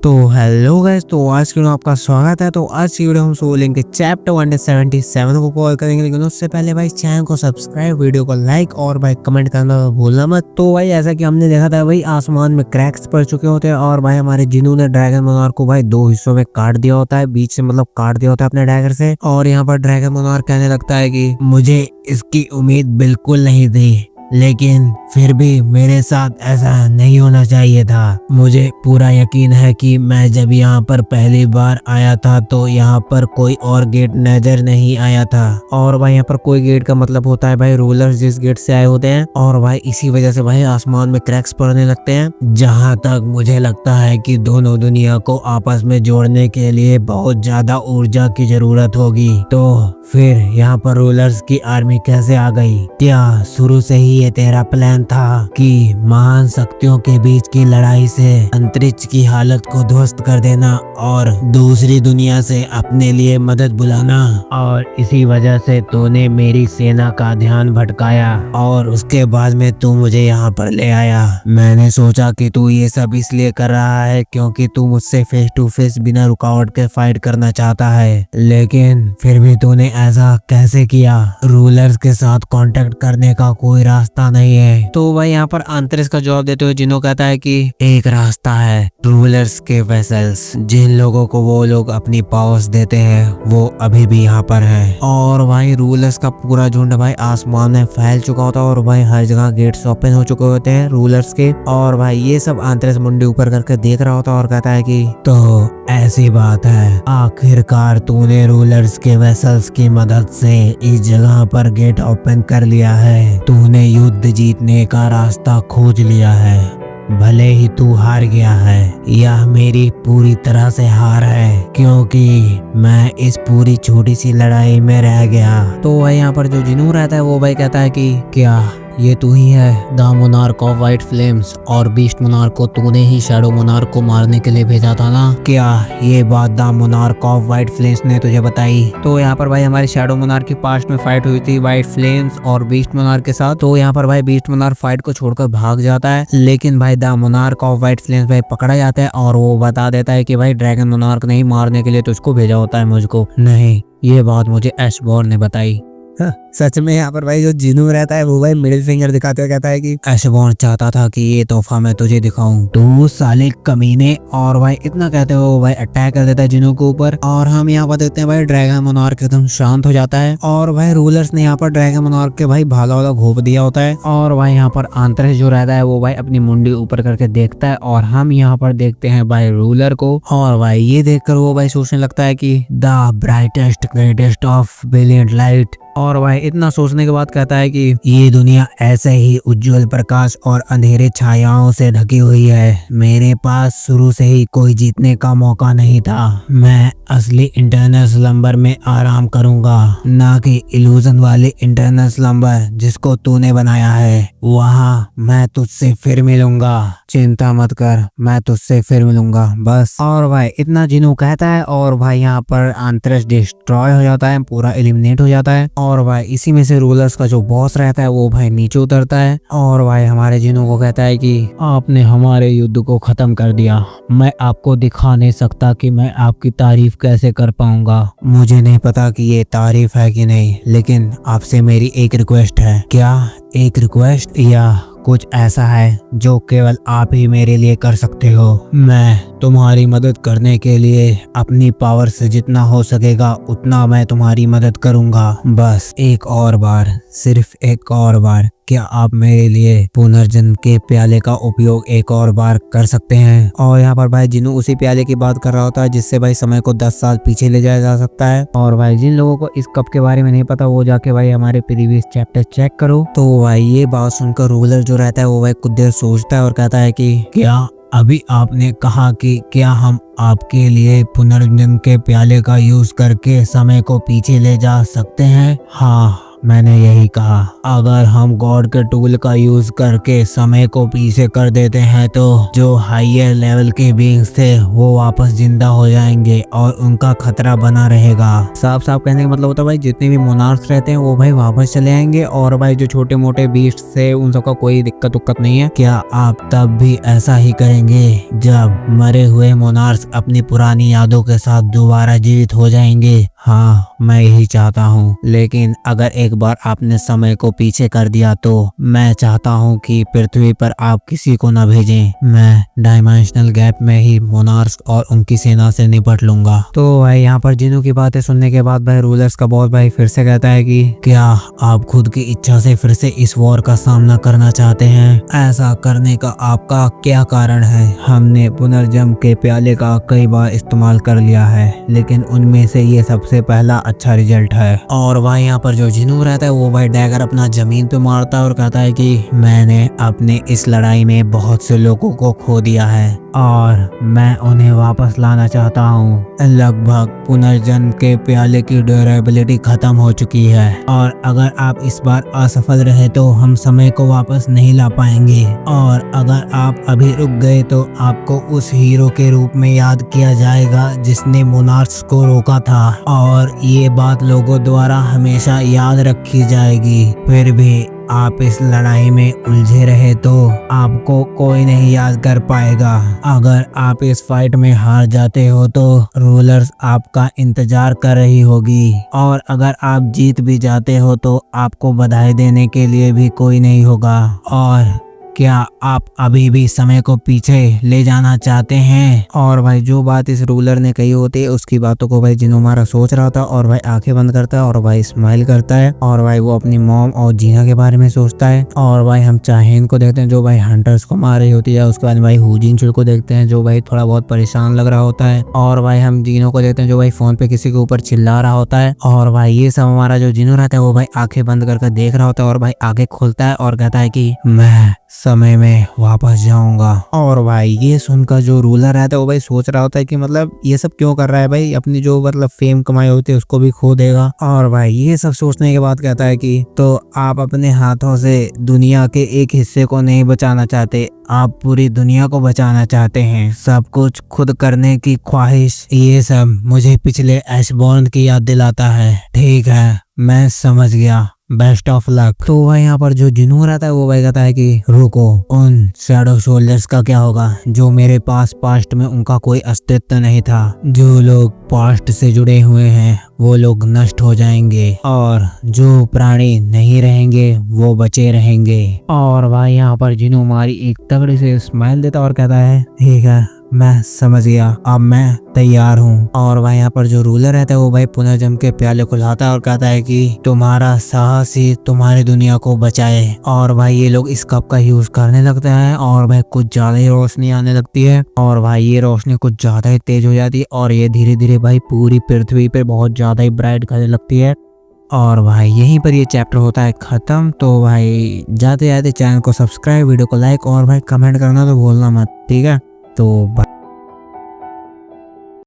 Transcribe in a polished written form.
तो hello guys, तो आज की वीडियो में आपका स्वागत है। तो आज की वीडियो हम सोलो लिंक के चैप्टर 177 को कवर करेंगे, लेकिन उससे पहले भाई चैनल को सब्सक्राइब, वीडियो को लाइक और भाई कमेंट करना भूलना मत। तो भाई ऐसा कि हमने देखा था भाई आसमान में क्रैक्स पड़ चुके होते हैं और भाई हमारे जिन्हों ने ड्रैगन मोनार्क को भाई दो हिस्सों में काट दिया होता है, बीच से मतलब काट दिया होता है अपने डैगर से। और यहाँ पर ड्रैगन मोनार्क कहने लगता है कि मुझे इसकी उम्मीद बिल्कुल नहीं थी, लेकिन फिर भी मेरे साथ ऐसा नहीं होना चाहिए था। मुझे पूरा यकीन है कि मैं जब यहाँ पर पहली बार आया था तो यहाँ पर कोई और गेट नजर नहीं आया था। और भाई यहाँ पर कोई गेट का मतलब होता है भाई रूलर्स जिस गेट से आए होते हैं, और भाई इसी वजह से भाई आसमान में क्रैक्स पड़ने लगते हैं। जहाँ तक मुझे लगता है कि दोनों दुनिया को आपस में जोड़ने के लिए बहुत ज्यादा ऊर्जा की जरूरत होगी। तो फिर यहाँ पर रूलर्स की आर्मी कैसे आ गई? क्या शुरू से ही ये तेरा प्लान था कि महान शक्तियों के बीच की लड़ाई से अंतरिक्ष की हालत को ध्वस्त कर देना और दूसरी दुनिया से अपने लिए मदद बुलाना? और इसी वजह से तूने मेरी सेना का ध्यान भटकाया और उसके बाद में तू मुझे यहाँ पर ले आया। मैंने सोचा कि तू ये सब इसलिए कर रहा है क्योंकि तू मुझसे फेस टू फेस बिना रुकावट के फाइट करना चाहता है, लेकिन फिर भी तूने ऐसा कैसे किया? रूलर्स के साथ कांटेक्ट करने का कोई रास्ता नहीं है। तो भाई यहाँ पर अंतरिक्ष का जवाब देते हुए जिनो कहता है कि एक रास्ता है, रूलर्स के वेसल्स, जिन लोगों को वो लोग अपनी पावर्स देते हैं वो अभी भी यहाँ पर है। और भाई रूलर्स का पूरा झुंड भाई आसमान में फैल चुका होता है और भाई हर जगह गेट्स ओपन हो चुके होते हैं रूलर्स के। और भाई ये सब अंतरिक्ष मुंडी ऊपर करके देख रहा होता है और कहता है कि तो ऐसी बात है, आखिरकार तूने रूलर्स के वेसल्स की मदद से इस जगह पर गेट ओपन कर लिया है। तूने युद्ध जीतने का रास्ता खोज लिया है। भले ही तू हार गया है, यह मेरी पूरी तरह से हार है क्योंकि मैं इस पूरी छोटी सी लड़ाई में रह गया। तो भाई यहाँ पर जो जिनू रहता है वो भाई कहता है कि क्या ये तू ही है the monarch of white flames, और बीस्ट मोनार्क को तूने ही शैडो मोनार्क को मारने के लिए भेजा था ना? क्या ये बात the monarch of white flames ने तुझे बताई? तो यहाँ पर भाई हमारी शैडो मोनार्क की पास्ट में फाइट हुई थी व्हाइट फ्लेम्स और बीस्ट मोनार्क के साथ। तो यहाँ पर भाई बीस्ट मोनार्क फाइट को छोड़कर भाग जाता है, लेकिन भाई the monarch of white flames भाई पकड़ा जाता है और वो बता देता है कि भाई ड्रैगन मोनार्क नहीं मारने के लिए तुझको भेजा होता है, मुझको नहीं। ये बात मुझे एशबॉर्न ने बताई। सच में यहाँ पर भाई जो जिनू रहता है वो भाई मिडिल फिंगर दिखाते हुए कहता है कि एशबॉर्न चाहता था कि ये तोहफा मैं तुझे दिखाऊं, तू साले कमीने। और भाई इतना कहते हुए वो भाई अटैक कर देता है जिनू के ऊपर। और हम यहाँ पर देखते हैं भाई ड्रैगन मोनार्क एकदम शांत हो जाता है और भाई रूलर्स ने यहाँ पर ड्रैगन मोनार्क के भाई भाला वाला घोप दिया होता है। और भाई यहाँ पर अंतरिक्ष जो रहता है वो भाई अपनी मुंडी ऊपर करके देखता है और हम यहाँ पर देखते हैं भाई रूलर को। और भाई ये देखकर वो भाई सोचने लगता है कि the brightest greatest of brilliant light. और भाई इतना सोचने के बाद कहता है कि ये दुनिया ऐसे ही उज्जवल प्रकाश और अंधेरे छायाओं से ढकी हुई है। मेरे पास शुरू से ही कोई जीतने का मौका नहीं था। मैं असली इंटरनल स्लंबर में आराम करूंगा, ना कि इल्यूजन वाली इंटरनल स्लंबर जिसको तूने बनाया है। वहाँ मैं तुझसे फिर मिलूंगा, चिंता मत कर, मैं तुझसे फिर मिलूंगा बस। और भाई इतना जिनू कहता है और भाई यहाँ पर अंतरिक्ष डिस्ट्रॉय हो जाता है, पूरा एलिमिनेट हो जाता है। और भाई इसी में से रूलर्स का जो बॉस रहता है वो भाई नीचे उतरता है और भाई हमारे जिनू को कहता है कि आपने हमारे युद्ध को खत्म कर दिया। मैं आपको दिखा नहीं सकता कि मैं आपकी तारीफ कैसे कर पाऊंगा। मुझे नहीं पता कि ये तारीफ है कि नहीं, लेकिन आपसे मेरी एक रिक्वेस्ट है। क्या एक रिक्वेस्ट या कुछ ऐसा है जो केवल आप ही मेरे लिए कर सकते हो? मैं तुम्हारी मदद करने के लिए अपनी पावर से जितना हो सकेगा उतना मैं तुम्हारी मदद करूंगा। बस एक और बार, सिर्फ एक और बार, क्या आप मेरे लिए पुनर्जन्म के प्याले का उपयोग एक और बार कर सकते हैं? और यहाँ पर भाई जिनू उसी प्याले की बात कर रहा होता है जिससे भाई समय को 10 साल पीछे ले जाया जा सकता है। और भाई जिन लोगों को इस कप के बारे में नहीं पता वो जाके भाई हमारे प्रीवियस चैप्टर चेक करो। तो भाई ये बात सुनकर रूलर जो रहता है वो भाई कुछ देर सोचता है और कहता है कि क्या अभी आपने कहा कि क्या हम आपके लिए पुनर्जन्म के प्याले का यूज करके समय को पीछे ले जा सकते हैं? हाँ, मैंने यही कहा, अगर हम गॉड के टूल का यूज करके समय को पीछे कर देते हैं तो जो हायर लेवल के बीइंग्स थे वो वापस जिंदा हो जाएंगे और उनका खतरा बना रहेगा। साफ साफ कहने का मतलब होता है भाई जितने भी मोनार्क्स रहते हैं वो भाई वापस चले आएंगे और भाई जो छोटे मोटे बीस्ट थे उन सबका कोई दिक्कत उक्कत नहीं है। क्या आप तब भी ऐसा ही करेंगे जब मरे हुए मोनार्क्स अपनी पुरानी यादों के साथ दोबारा जीवित हो जाएंगे? हाँ, मैं यही चाहता हूँ, लेकिन अगर एक बार आपने समय को पीछे कर दिया तो मैं चाहता हूँ कि पृथ्वी पर आप किसी को न भेजें। मैं डायमेंशनल गैप में ही मोनार्क्स और उनकी सेना से निपट लूंगा। तो भाई यहाँ पर जिनू की बातें सुनने के बाद भाई रूलर्स का बॉस भाई फिर से कहता है कि क्या आप खुद की इच्छा से फिर से इस वॉर का सामना करना चाहते हैं? ऐसा करने का आपका क्या कारण है? हमने पुनर्जन्म के प्याले का कई बार इस्तेमाल कर लिया है, लेकिन उनमें से ये सबसे पहला अच्छा रिजल्ट है। और भाई यहाँ पर जो जिनू रहता है वो भाई डैगर अपना जमीन पे मारता है और कहता है कि मैंने अपने इस लड़ाई में बहुत से लोगों को खो दिया है और मैं उन्हें वापस लाना चाहता हूँ। लगभग पुनर्जन्म के प्याले की ड्यूरेबिलिटी खत्म हो चुकी है और अगर आप इस बार असफल रहे तो हम समय को वापस नहीं ला पाएंगे और अगर आप अभी रुक गए तो आपको उस हीरो के रूप में याद किया जाएगा जिसने मोनार्क्स को रोका था और ये बात लोगों द्वारा हमेशा याद रखी जाएगी। फिर भी आप इस लड़ाई में उलझे रहे तो आपको कोई नहीं याद कर पाएगा। अगर आप इस फाइट में हार जाते हो तो रूलर्स आपका इंतजार कर रही होगी और अगर आप जीत भी जाते हो तो आपको बधाई देने के लिए भी कोई नहीं होगा। और क्या आप अभी भी समय को पीछे ले जाना चाहते हैं? और भाई जो बात इस रूलर ने कही होती है उसकी बातों को भाई जिनू हमारा सोच रहा था और भाई आंखें बंद करता है और भाई स्माइल करता है और भाई वो अपनी मॉम और जीना के बारे में सोचता है। और भाई हम चाहेन को देखते हैं जो भाई हंटर्स को मार रही होती है। उसके बाद भाई हुजिनचुल को देखते हैं जो भाई थोड़ा बहुत परेशान लग रहा होता है और भाई हम जीनो को देखते हैं जो भाई फोन पे किसी के ऊपर चिल्ला रहा होता है। और भाई ये सब हमारा जो जिनू रहता है वो भाई आंखें बंद करके देख रहा होता है और भाई आगे खोलता है और कहता है कि मैं समय में वापस जाऊंगा। और भाई ये सुनकर जो रूलर रहता है वो भाई सोच रहा होता है कि मतलब ये सब क्यों कर रहा है भाई, अपनी जो मतलब फेम कमाई होती है उसको भी खो देगा। और भाई ये सब सोचने के बाद कहता है कि तो आप अपने हाथों से दुनिया के एक हिस्से को नहीं बचाना चाहते, आप पूरी दुनिया को बचाना चाहते हैं। सब कुछ खुद करने की ख्वाहिश, ये सब मुझे पिछले ऐशबॉर्न की याद दिलाता है। ठीक है, मैं समझ गया, बेस्ट ऑफ लक। तो भाई यहाँ पर जो जिनू रहता है वो भाई कहता है कि रुको, उन शैडो सोल्जर्स का क्या होगा जो मेरे पास पास्ट में उनका कोई अस्तित्व नहीं था। जो लोग पास्ट से जुड़े हुए हैं वो लोग नष्ट हो जाएंगे और जो प्राणी नहीं रहेंगे वो बचे रहेंगे। और भाई यहाँ पर जिनू हमारी एक तगड़ी से स्माइल देता और कहता है ठीक है, मैं समझ गया, अब मैं तैयार हूँ। और भाई यहाँ पर जो रूलर रहता है वो भाई पुनर्जन्म के प्याले को लाता है और कहता है कि तुम्हारा साहस ही तुम्हारी दुनिया को बचाए। और भाई ये लोग इस कप का यूज करने लगते हैं और भाई कुछ ज्यादा ही रोशनी आने लगती है और भाई ये रोशनी कुछ ज्यादा ही तेज हो जाती है और ये धीरे धीरे भाई पूरी पृथ्वी पे बहुत ज्यादा ही ब्राइट करने लगती है। और भाई यहीं पर ये चैप्टर होता है खत्म। तो भाई जाते जाते चैनल को सब्सक्राइब, वीडियो को लाइक और भाई कमेंट करना तो भूलना मत, ठीक है? तो